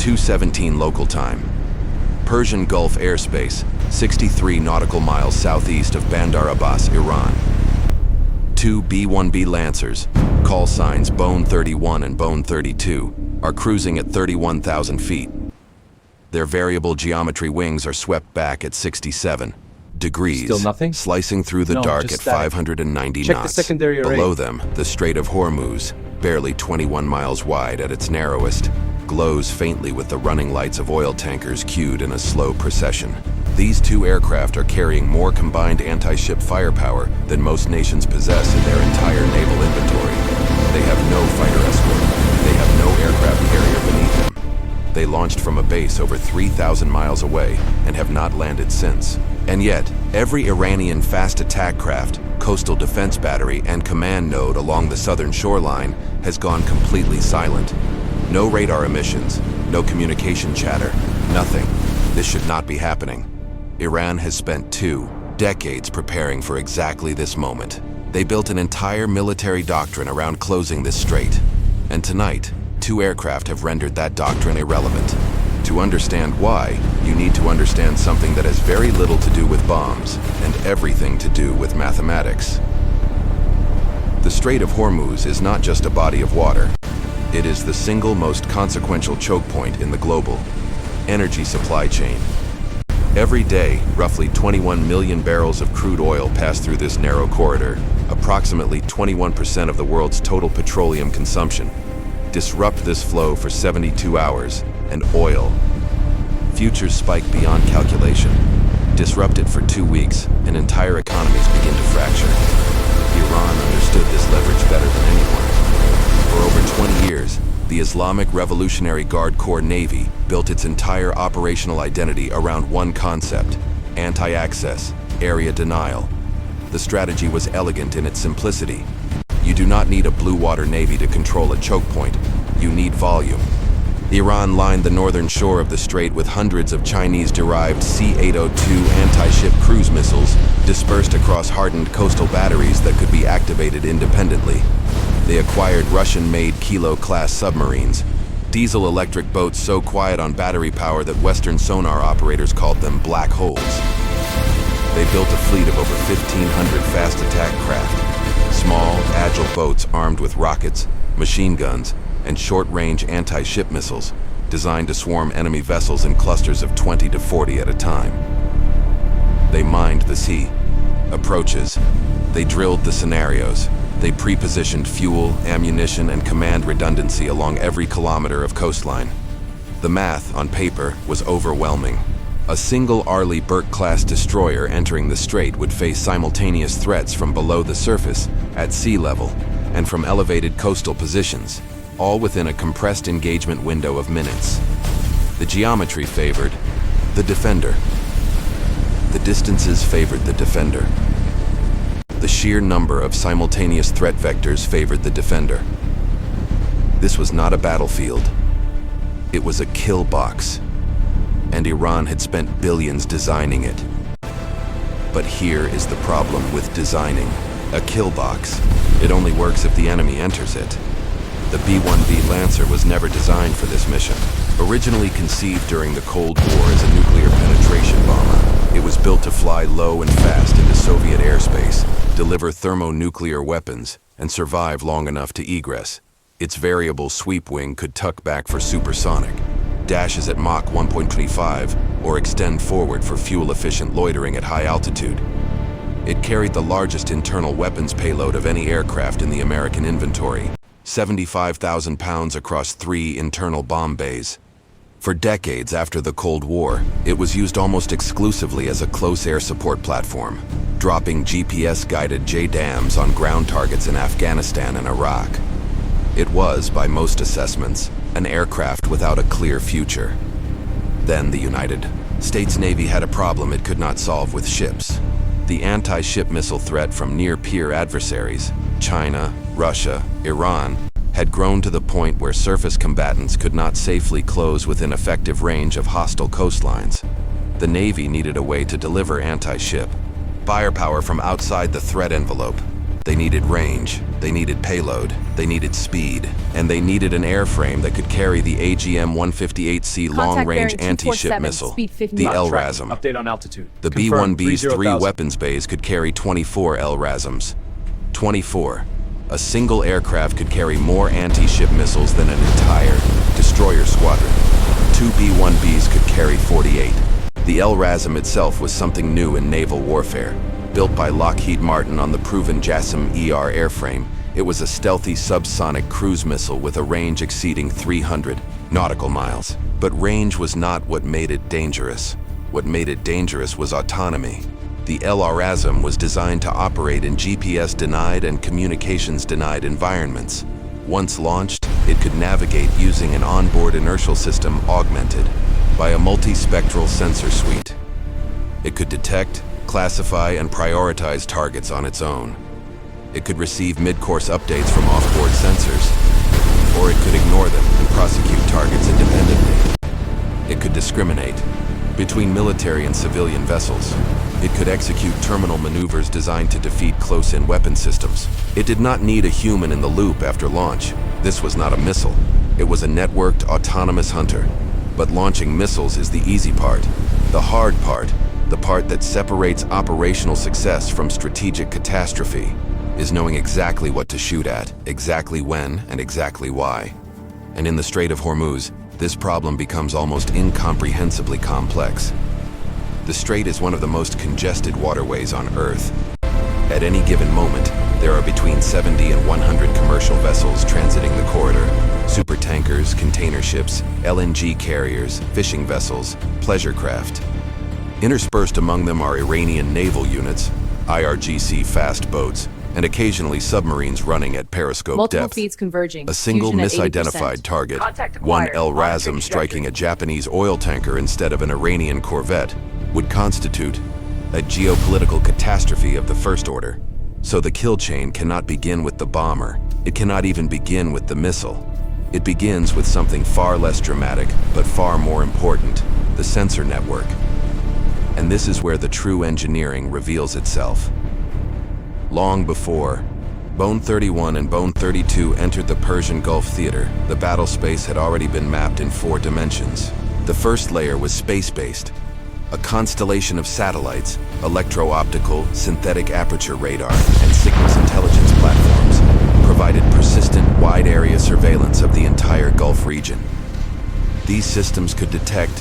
2:17 local time. Persian Gulf airspace, 63 nautical miles southeast of Bandar Abbas, Iran. Two B-1B Lancers, call signs Bone 31 and Bone 32, are cruising at 31,000 feet. Their variable geometry wings are swept back at 67 degrees, Still nothing? slicing through the dark at just static. 590 Check the knots. secondary array. Below them, the Strait of Hormuz, barely 21 miles wide at its narrowest, glows faintly with the running lights of oil tankers queued in a slow procession. These two aircraft are carrying more combined anti-ship firepower than most nations possess in their entire naval inventory. They have no fighter escort. They have no aircraft carrier beneath them. They launched from a base over 3,000 miles away and have not landed since. And yet, every Iranian fast attack craft, coastal defense battery, and command node along the southern shoreline has gone completely silent. No radar emissions, no communication chatter, nothing. This should not be happening. Iran has spent 2 decades preparing for exactly this moment. They built an entire military doctrine around closing this strait. And tonight, 2 aircraft have rendered that doctrine irrelevant. To understand why, you need to understand something that has very little to do with bombs and everything to do with mathematics. The Strait of Hormuz is not just a body of water. It is the single most consequential choke point in the global energy supply chain. Every day, roughly 21 million barrels of crude oil pass through this narrow corridor, approximately 21% of the world's total petroleum consumption. Disrupt this flow for 72 hours, and oil. Futures spike beyond calculation. Disrupt it for 2 weeks, and entire economies begin to fracture. Iran understood this leverage better than anyone. For over 20 years, the Islamic Revolutionary Guard Corps Navy built its entire operational identity around one concept: anti-access, area denial. The strategy was elegant in its simplicity. You do not need a blue water navy to control a choke point. You need volume. Iran lined the northern shore of the strait with hundreds of Chinese-derived C-802 anti-ship cruise missiles dispersed across hardened coastal batteries that could be activated independently. They acquired Russian-made Kilo-class submarines, diesel-electric boats so quiet on battery power that Western sonar operators called them black holes. They built a fleet of over 1,500 fast attack craft, small, agile boats armed with rockets, machine guns, and short-range anti-ship missiles designed to swarm enemy vessels in clusters of 20 to 40 at a time. They mined the sea, approaches. They drilled the scenarios. They pre-positioned fuel, ammunition, and command redundancy along every kilometer of coastline. The math, on paper, was overwhelming. A single Arleigh Burke-class destroyer entering the strait would face simultaneous threats from below the surface, at sea level, and from elevated coastal positions, all within a compressed engagement window of minutes. The geometry favored the defender. The distances favored the defender. The sheer number of simultaneous threat vectors favored the defender. This was not a battlefield. It was a kill box, and Iran had spent billions designing it. But here is the problem with designing a kill box. It only works if the enemy enters it. The B-1B Lancer was never designed for this mission. Originally conceived during the Cold War as a nuclear penetration bomber, it was built to fly low and fast into Soviet airspace, deliver thermonuclear weapons, and survive long enough to egress. Its variable sweep wing could tuck back for supersonic, dashes at Mach 1.25, or extend forward for fuel-efficient loitering at high altitude. It carried the largest internal weapons payload of any aircraft in the American inventory, 75,000 pounds across 3 internal bomb bays. For decades after the Cold War, it was used almost exclusively as a close air support platform, dropping GPS-guided JDAMs on ground targets in Afghanistan and Iraq. It was, by most assessments, an aircraft without a clear future. Then the United States Navy had a problem it could not solve with ships. The anti-ship missile threat from near-peer adversaries, China, Russia, Iran, had grown to the point where surface combatants could not safely close within effective range of hostile coastlines. The Navy needed a way to deliver anti-ship firepower from outside the threat envelope. They needed range, they needed payload, they needed speed, and they needed an airframe that could carry the AGM-158C long-range anti-ship missile, the LRASM. Update on altitude. The B-1B's 3 weapons bays could carry 24 LRASMs. 24. A single aircraft could carry more anti-ship missiles than an entire destroyer squadron. 2 B-1Bs could carry 48. The LRASM itself was something new in naval warfare. Built by Lockheed Martin on the proven JASSM-ER airframe, it was a stealthy subsonic cruise missile with a range exceeding 300 nautical miles. But range was not what made it dangerous. What made it dangerous was autonomy. The LRASM was designed to operate in GPS-denied and communications-denied environments. Once launched, it could navigate using an onboard inertial system augmented by a multispectral sensor suite. It could detect, classify, and prioritize targets on its own. It could receive mid-course updates from off-board sensors, or it could ignore them and prosecute targets independently. It could discriminate between military and civilian vessels. It could execute terminal maneuvers designed to defeat close-in weapon systems. It did not need a human in the loop after launch. This was not a missile. It was a networked, autonomous hunter. But launching missiles is the easy part. The hard part, the part that separates operational success from strategic catastrophe, is knowing exactly what to shoot at, exactly when, and exactly why. And in the Strait of Hormuz, this problem becomes almost incomprehensibly complex. The strait is one of the most congested waterways on Earth. At any given moment, there are between 70 and 100 commercial vessels transiting the corridor. Supertankers, container ships, LNG carriers, fishing vessels, pleasure craft. Interspersed among them are Iranian naval units, IRGC fast boats, and occasionally submarines running at periscope Multiple depth. feeds converging. A single Fusion at misidentified 80%. target, Contact one acquired. LRASM Monitoring striking a Japanese oil tanker instead of an Iranian corvette, would constitute a geopolitical catastrophe of the first order. So the kill chain cannot begin with the bomber. It cannot even begin with the missile. It begins with something far less dramatic, but far more important, the sensor network. And this is where the true engineering reveals itself. Long before Bone 31 and Bone 32 entered the Persian Gulf theater, the battle space had already been mapped in 4 dimensions. The first layer was space-based, a constellation of satellites, electro-optical, synthetic aperture radar, and signals intelligence platforms provided persistent, wide-area surveillance of the entire Gulf region. These systems could detect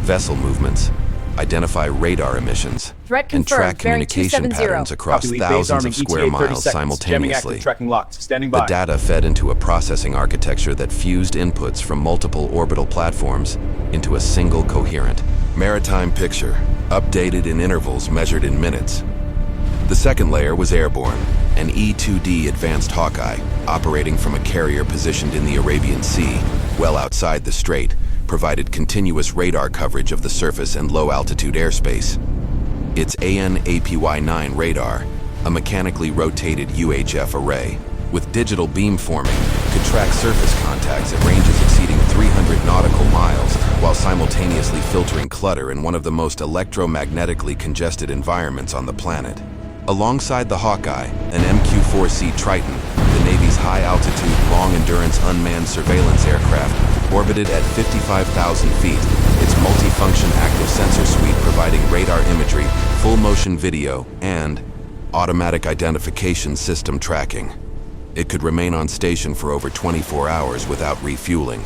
vessel movements, identify radar emissions, Threat and confirmed. track communication 270. patterns across Copy, lead base thousands arming of square ETA 30 miles seconds. Jamming simultaneously. active, tracking locked. Standing The by. data fed into a processing architecture that fused inputs from multiple orbital platforms into a single coherent maritime picture, updated in intervals measured in minutes. The second layer was airborne, an E-2D Advanced Hawkeye, operating from a carrier positioned in the Arabian Sea, well outside the strait, provided continuous radar coverage of the surface and low-altitude airspace. Its AN/APY-9 radar, a mechanically rotated UHF array, with digital beamforming, could track surface contacts at ranges exceeding 300 nautical miles while simultaneously filtering clutter in one of the most electromagnetically congested environments on the planet. Alongside the Hawkeye, an MQ-4C Triton, the Navy's high-altitude, long-endurance unmanned surveillance aircraft, orbited at 55,000 feet, its multifunction active sensor suite providing radar imagery, full-motion video, and automatic identification system tracking. It could remain on station for over 24 hours without refueling.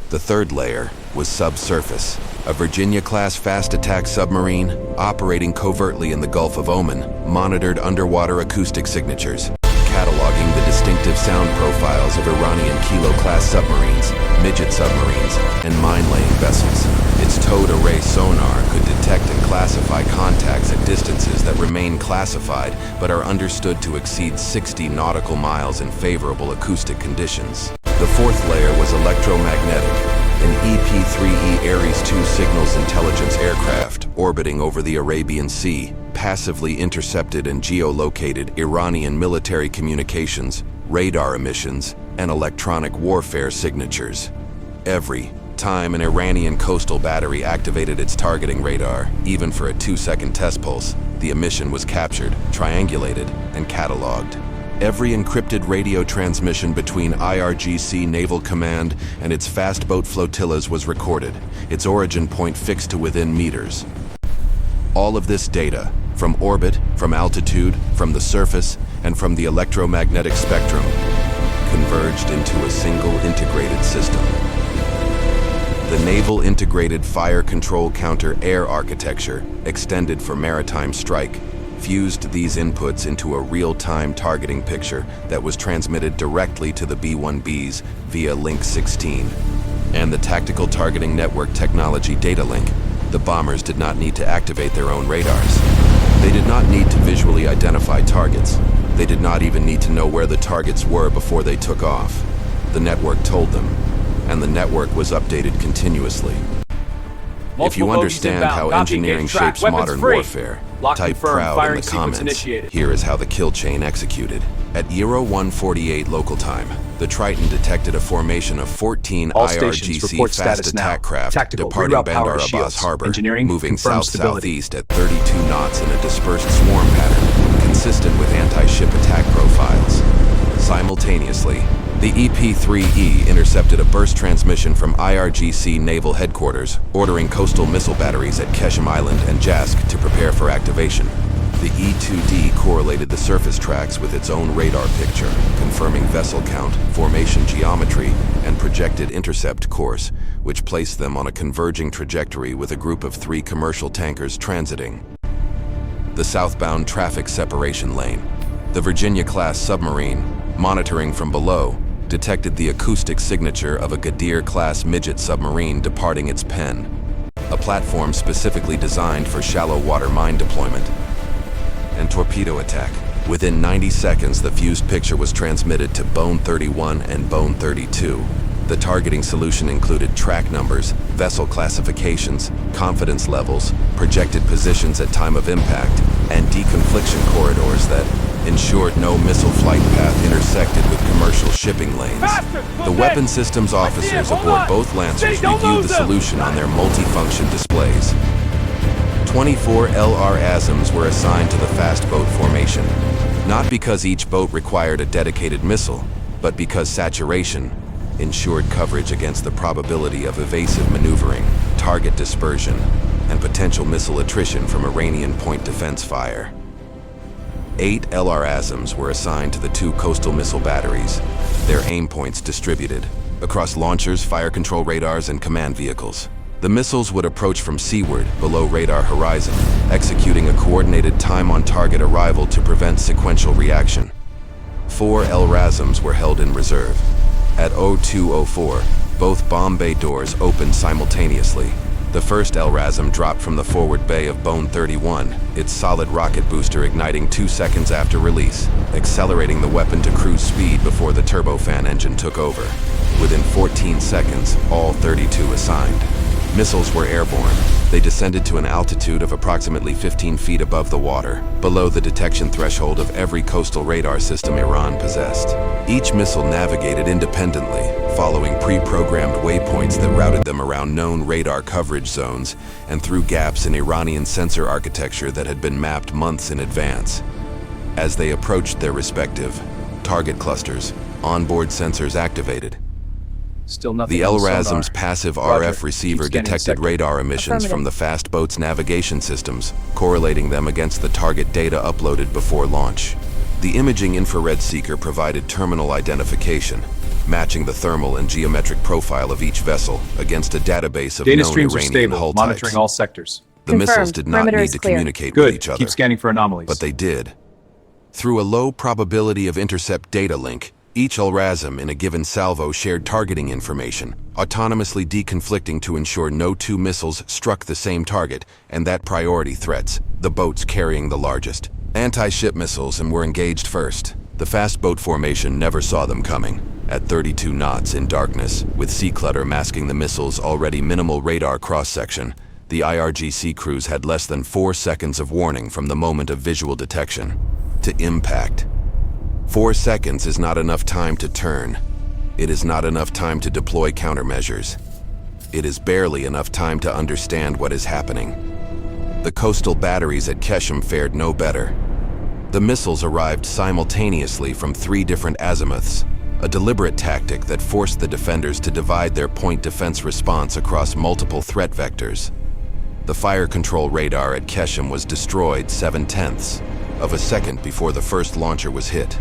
The third layer was subsurface, a Virginia-class fast attack submarine operating covertly in the Gulf of Oman, monitored underwater acoustic signatures, cataloging the distinctive sound profiles of Iranian Kilo-class submarines, midget submarines, and mine-laying vessels. Its towed array sonar could detect and classify contacts at distances that remain classified but are understood to exceed 60 nautical miles in favorable acoustic conditions. The fourth layer was electromagnetic, an EP-3E Ares II signals intelligence aircraft orbiting over the Arabian Sea, passively intercepted and geolocated Iranian military communications, radar emissions, and electronic warfare signatures. Every time an Iranian coastal battery activated its targeting radar, even for a 2-second test pulse, the emission was captured, triangulated, and cataloged. Every encrypted radio transmission between IRGC Naval Command and its fast boat flotillas was recorded, its origin point fixed to within meters. All of this data, from orbit, from altitude, from the surface, and from the electromagnetic spectrum, converged into a single integrated system. The Naval Integrated Fire Control Counter-Air Architecture, extended for maritime strike, fused these inputs into a real-time targeting picture that was transmitted directly to the B-1Bs via Link 16. And the Tactical Targeting Network Technology data link, the bombers did not need to activate their own radars. They did not need to visually identify targets. They did not even need to know where the targets were before they took off. The network told them, and the network was updated continuously. If you understand how engineering shapes modern warfare, type proud in the comments. Here is how the kill chain executed. At Euro 148 local time, the Triton detected a formation of 14 IRGC fast attack craft departing Bandar Abbas Harbor, moving south-southeast at 32 knots in a dispersed swarm pattern, consistent with anti-ship attack profiles. Simultaneously, the EP-3E intercepted a burst transmission from IRGC Naval Headquarters, ordering coastal missile batteries at Keshem Island and Jask to prepare for activation. The E-2D correlated the surface tracks with its own radar picture, confirming vessel count, formation geometry, and projected intercept course, which placed them on a converging trajectory with a group of 3 commercial tankers transiting the southbound traffic separation lane. The Virginia-class submarine, monitoring from below, detected the acoustic signature of a Gadir-class midget submarine departing its pen, a platform specifically designed for shallow water mine deployment and torpedo attack. Within 90 seconds, the fused picture was transmitted to Bone 31 and Bone 32. The targeting solution included track numbers, vessel classifications, confidence levels, projected positions at time of impact, and deconfliction corridors that ensured no missile flight path intersected with commercial shipping lanes. The weapon systems officers aboard both Lancers reviewed the solution on their multifunction displays. 24 LRASMs were assigned to the fast boat formation, not because each boat required a dedicated missile, but because saturation ensured coverage against the probability of evasive maneuvering, target dispersion, and potential missile attrition from Iranian point defense fire. 8 LRASMs were assigned to the 2 coastal missile batteries, their aim points distributed across launchers, fire control radars, and command vehicles. The missiles would approach from seaward, below radar horizon, executing a coordinated time-on-target arrival to prevent sequential reaction. 4 LRASMs were held in reserve. At 0204, both bomb bay doors opened simultaneously. The first LRASM dropped from the forward bay of Bone 31, its solid rocket booster igniting 2 seconds after release, accelerating the weapon to cruise speed before the turbofan engine took over. Within 14 seconds, all 32 assigned. Missiles were airborne. They descended to an altitude of approximately 15 feet above the water, below the detection threshold of every coastal radar system Iran possessed. Each missile navigated independently, following pre-programmed waypoints that routed them around known radar coverage zones and through gaps in Iranian sensor architecture that had been mapped months in advance. As they approached their respective target clusters, onboard sensors activated. Still nothing. The LRASM's passive RF receiver detected radar emissions from the fast boat's navigation systems, correlating them against the target data uploaded before launch. The imaging infrared seeker provided terminal identification, matching the thermal and geometric profile of each vessel against a database of known Iranian hull types. Monitoring all sectors. The missiles did not need to communicate with each other. Keep scanning for anomalies. But they did. Through a low probability of intercept data link, each LRASM in a given salvo shared targeting information, autonomously deconflicting to ensure no 2 missiles struck the same target, and that priority threats, the boats carrying the largest anti-ship missiles, and were engaged first. The fast boat formation never saw them coming. At 32 knots in darkness, with sea clutter masking the missiles' already minimal radar cross-section, the IRGC crews had less than 4 seconds of warning from the moment of visual detection to impact. 4 seconds is not enough time to turn. It is not enough time to deploy countermeasures. It is barely enough time to understand what is happening. The coastal batteries at Keshem fared no better. The missiles arrived simultaneously from 3 different azimuths, a deliberate tactic that forced the defenders to divide their point defense response across multiple threat vectors. The fire control radar at Keshem was destroyed 7/10 of a second before the first launcher was hit.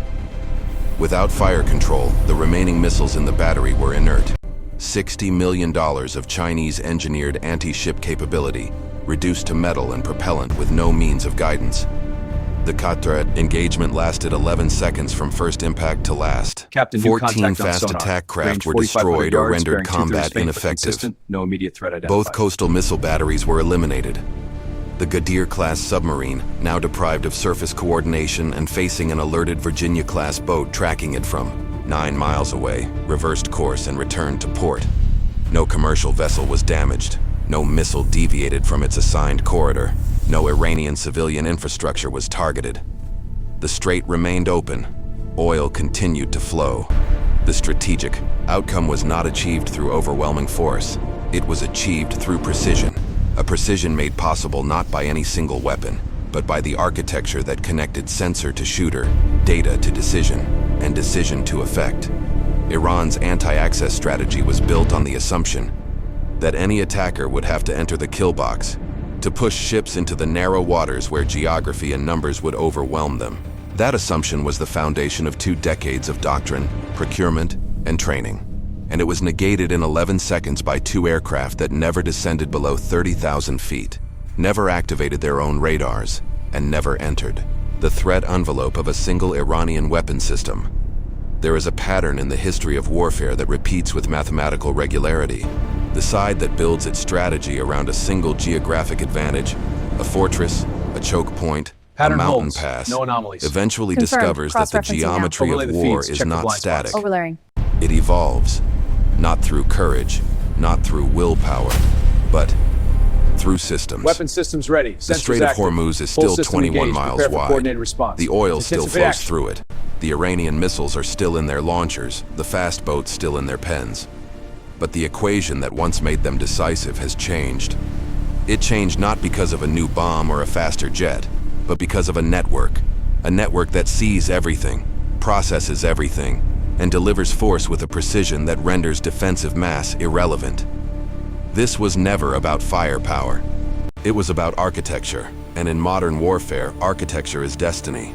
Without fire control, the remaining missiles in the battery were inert. $60 million of Chinese-engineered anti-ship capability, reduced to metal and propellant with no means of guidance. The Katra engagement lasted 11 seconds from first impact to last. Captain, 14 fast attack craft were destroyed or rendered combat ineffective. No immediate threat identified. Both coastal missile batteries were eliminated. The Gadir-class submarine, now deprived of surface coordination and facing an alerted Virginia-class boat tracking it from 9 miles away, reversed course and returned to port. No commercial vessel was damaged. No missile deviated from its assigned corridor. No Iranian civilian infrastructure was targeted. The strait remained open. Oil continued to flow. The strategic outcome was not achieved through overwhelming force. It was achieved through precision. A precision made possible not by any single weapon, but by the architecture that connected sensor to shooter, data to decision, and decision to effect. Iran's anti-access strategy was built on the assumption that any attacker would have to enter the kill box, to push ships into the narrow waters where geography and numbers would overwhelm them. That assumption was the foundation of 2 decades of doctrine, procurement, and training. And it was negated in 11 seconds by 2 aircraft that never descended below 30,000 feet, never activated their own radars, and never entered the threat envelope of a single Iranian weapon system. There is a pattern in the history of warfare that repeats with mathematical regularity. The side that builds its strategy around a single geographic advantage, a fortress, a choke point, a mountain holds. pass, No anomalies. eventually Confirmed. discovers that the Cross-referencing now. geometry Overlay of the war feeds. is Check the not blind spots. static. Overlaying. It evolves, not through courage, not through willpower, but through systems. Weapon systems ready. The Strait of Hormuz is still 21 miles wide. The oil still flows through it. The Iranian missiles are still in their launchers, the fast boats still in their pens. But the equation that once made them decisive has changed. It changed not because of a new bomb or a faster jet, but because of a network that sees everything, processes everything, and delivers force with a precision that renders defensive mass irrelevant. This was never about firepower. It was about architecture, and in modern warfare, architecture is destiny.